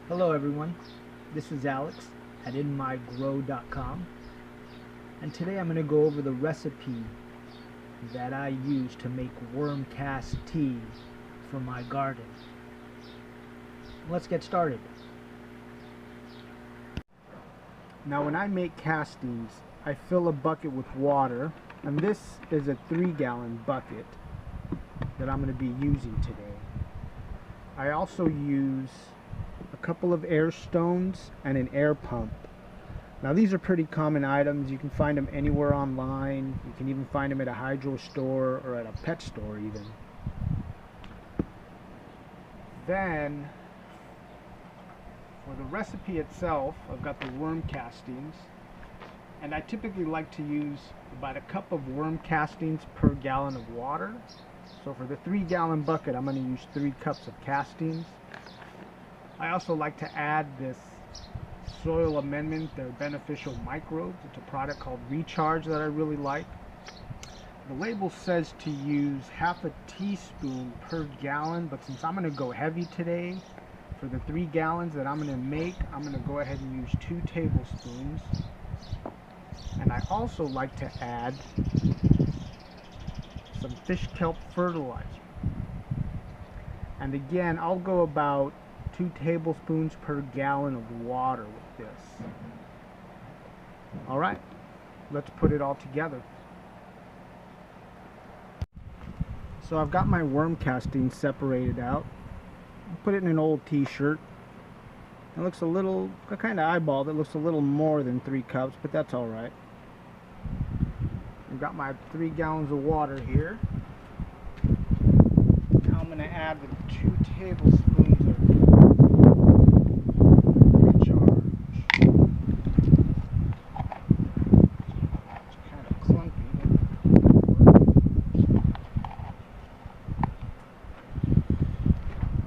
Hello everyone, this is Alex at inmygrow.com, and today I'm going to go over the recipe that I use to make worm cast tea for my garden. Let's get started. Now when I make castings, I fill a bucket with water, and this is a 3-gallon bucket that I'm going to be using today. I also use a couple of air stones and an air pump. Now these are pretty common items. You can find them anywhere online. You can even find them at a hydro store or at a pet store even. Then for the recipe itself, I've got the worm castings, and I typically like to use about a cup of worm castings per gallon of water. So for the 3-gallon bucket, I'm going to use 3 cups of castings. I also like to add this soil amendment, they're beneficial microbes. It's a product called Recharge that I really like. The label says to use half a teaspoon per gallon, but since I'm going to go heavy today, for the 3 gallons that I'm going to make, I'm going to go ahead and use 2 tablespoons. And I also like to add some fish kelp fertilizer. And again, I'll go about 2 tablespoons per gallon of water with this. Alright, let's put it all together. So I've got my worm casting separated out. I'll put it in an old t-shirt. It looks a little, I kind of eyeballed it, looks a little more than 3 cups, but that's alright. I've got my 3 gallons of water here. Now I'm going to add the 2 tablespoons of Recharge. It's kind of clunky.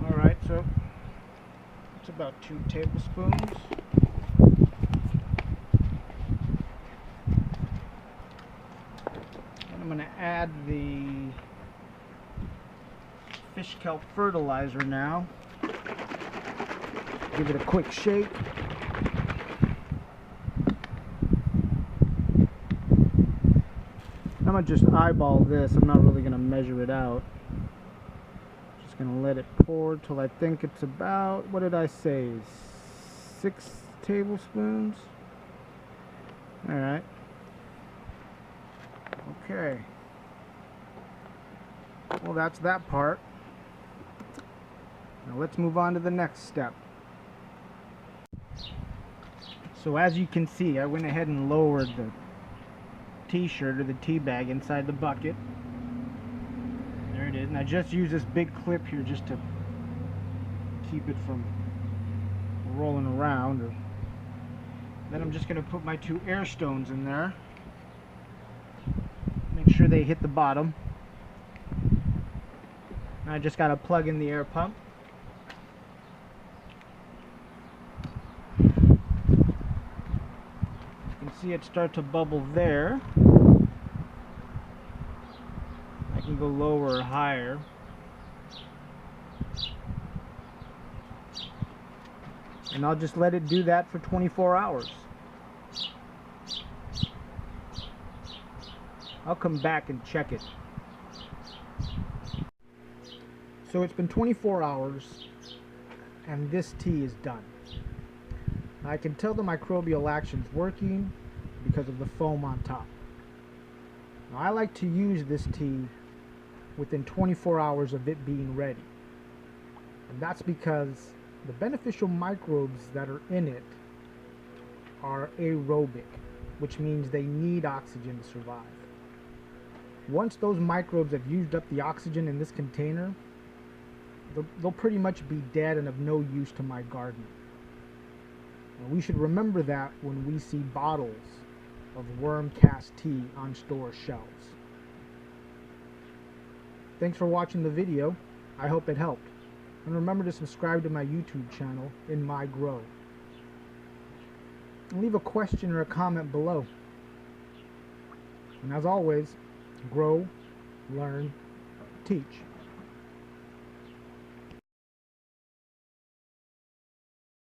Alright, so it's about 2 tablespoons. I'm going to add the fish kelp fertilizer now. Give it a quick shake. I'm going to just eyeball this. I'm not really going to measure it out. Just going to let it pour till I think it's about, what did I say, 6 tablespoons? Alright. Okay, well that's that part. Now let's move on to the next step. So as you can see, I went ahead and lowered the t-shirt or the tea bag inside the bucket. There it is, and I just use this big clip here just to keep it from rolling around. Then I'm just going to put my 2 air stones in there. Make sure they hit the bottom. I just got to plug in the air pump. You can see it start to bubble there. I can go lower or higher. And I'll just let it do that for 24 hours. I'll come back and check it. So it's been 24 hours and this tea is done. I can tell the microbial action's working because of the foam on top. Now, I like to use this tea within 24 hours of it being ready. And that's because the beneficial microbes that are in it are aerobic, which means they need oxygen to survive. Once those microbes have used up the oxygen in this container, they'll pretty much be dead and of no use to my garden. And we should remember that when we see bottles of worm cast tea on store shelves. Thanks for watching the video. I hope it helped. And remember to subscribe to my YouTube channel, In My Grow. And leave a question or a comment below. And as always, grow, learn, teach.